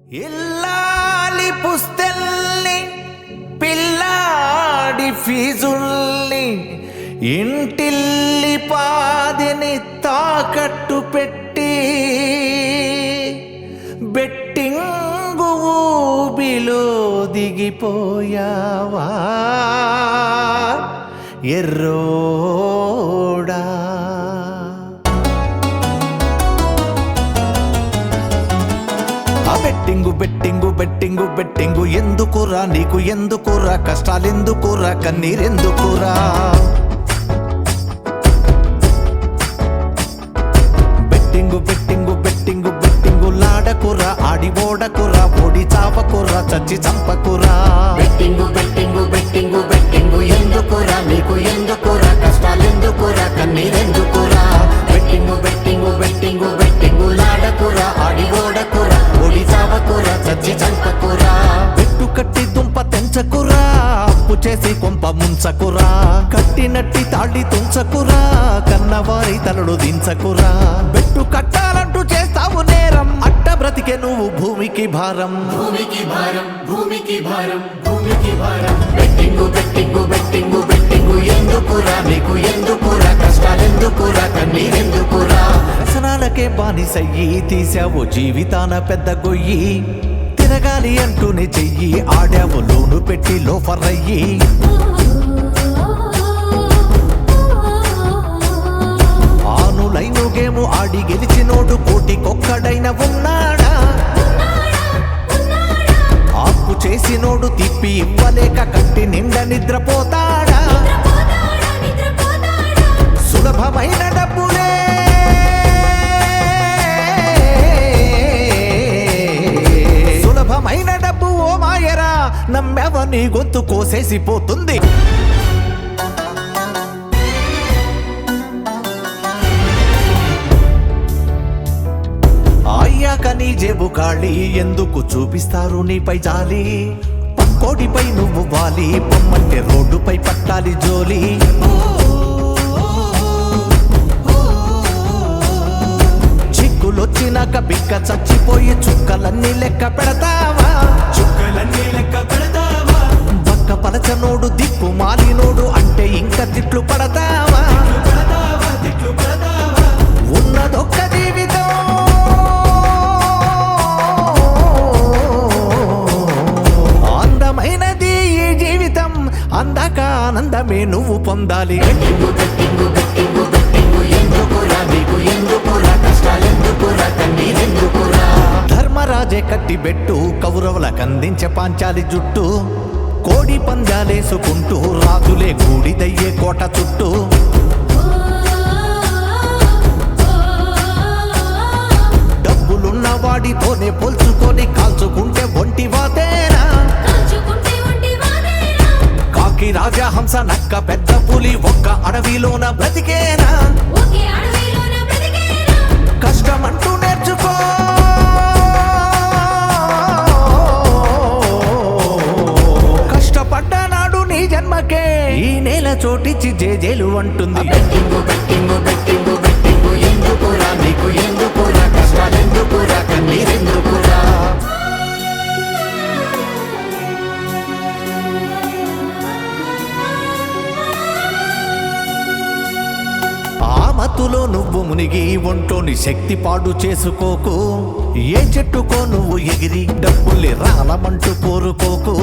ఇల్లాలి పుస్తెల్ని పిల్లాడి ఫీజుల్ని ఇంటిల్లి పాదిని తాకట్టు పెట్టి బెట్టింగు ఊబిలో దిగిపోయావా ఎర్రోడా. బెట్టింగు బెట్టింగు బెట్టింగు బెట్టింగు ఎందుకురా నీకు ఎందుకురా కష్టాలెందుకురా కన్నీరెందుకురా. బెట్టింగు బెట్టింగు బెట్టింగు బెట్టింగు లాడకురా ఆడి ఓడకురా ఓడి చావకురా చచ్చి చంపకురా. బెట్టింగు బెట్టింగు బెట్టింగు బెట్టింగు ఎందుకురా నీకు ఎందుకురా కష్టాలెందుకురా కన్నీరెందుకురా. బెట్టింగు బెట్టింగు బెట్టింగు బెట్టింగు లాడకురా ఆడి ఓడకురా ఓడి చావకురా చచ్చి చంపకురా. పెట్టు కట్టి దుంప తెంచకురా అప్పు చేసి కొంప ముంచకురా. కట్టినట్టి తాళి తుంచకురా కన్నవారి తలలు దించకురా. బెట్టు కట్టాలంటూ చేస్తావు నేరం అట్ట బ్రతికే నువ్వు భూమికి భారం. భూమికి భారం భూమికి భారం భూమికి భారం. బెట్టింగు బెట్టింగు బెట్టింగు బెట్టింగు ఎందుకురా నీకు ఎందుకురా కష్టాలెందుకురా కన్నీరెందుకురా. వ్యసనాలకే బానిసయ్యి తీసావు జీవితాన పెద్ద గొయ్యి. తిరగాలి అంటూనే చెయ్యి ఆడావు లోను పెట్టి లోఫర్ అయ్యి. ఆనులైన గేము ఆడి గెలిచినోడు కోటికొక్కడైన ఉన్నాడా. ఆపు చేసినోడు తిప్పి ఇవ్వలేక కట్టి నిండా నిద్రపోతాడా. సులభమైన డబ్బులే సులభమైన డబ్బు ఓ మాయరా నమ్మెవ నీ గొంతు కోసేసిపోతుంది. అయ్యాక నీ జేబు ఖాళీ ఎందుకు చూపిస్తారు నీపై జాలి. పక్కోడిపై నువ్వు వాలి పొమ్మంటే రోడ్డుపై పట్టాలి జోలి. చిక్కులొచ్చినాక బిక్క చచ్చిపోయి చుక్కలన్నీ లెక్క పెడతావా. బక్క పలచనోడు దిక్కు మాలినోడు అంటే ఇంకా తిట్లు పడతావా. ఉన్నదొక్క జీవితం అందమైనది ఈ జీవితం అందాక ఆనందమే నువ్వు పొందాలి. బెట్టింగు బెట్టింగు బెట్టింగు బెట్టింగు ఎందుకురా నీకు ఎందుకురా కష్టాలెందుకురా కన్నీరెందుకురా. ధర్మరాజే కట్టి బెట్టు కౌరవులకు అందించే పాంచాలి జుట్టు. కోడి పందాలేసుకుంటూ రాజులే గూడిదయ్యే కోట చుట్టూ. డబ్బులున్న వాడితోనే పోల్చుకొని కాల్చుకుంటే ఒంటి వాతేనా. కాకి రాజా హంస నక్క పెద్ద పులి ఒక్క అడవిలోన బ్రతికేనా. కష్టమంటూ నేర్చుకో కష్టపడ్డనాడు నీ జన్మకే ఈ నేల చోటిచ్చి జేజేలు అంటుంది. బెట్టింగు బెట్టింగు బెట్టింగు బెట్టింగు ఎందుకురా నీకు ఎందుకురా కష్టాలెందుకురా కన్నీరెందుకురా. మత్తులో నువ్వు మునిగి ఒంటోని శక్తి పాడు చేసుకోకు. ఏ చెట్టుకో నువ్వు ఎగిరి డబ్బుల్ని రాలమంటూ కోరుకోకు.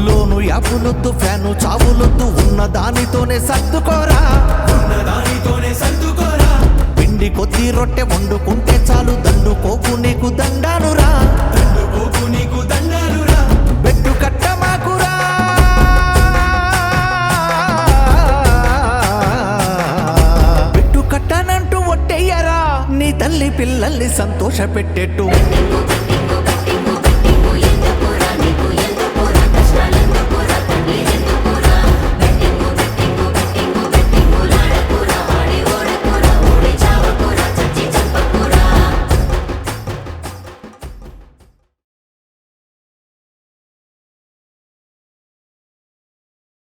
లోను యాపులొద్దు ఫ్యాను చావులొద్దు ఉన్న దానితోనే సర్దుకోరా. పిండి కొద్ది రొట్టె వండుకుంటే చాలు దండుకోకు నీకు దండానురా. బెట్టు కట్టమాకురా నీ తల్లి పిల్లల్ని సంతోష పెట్టేట్టు.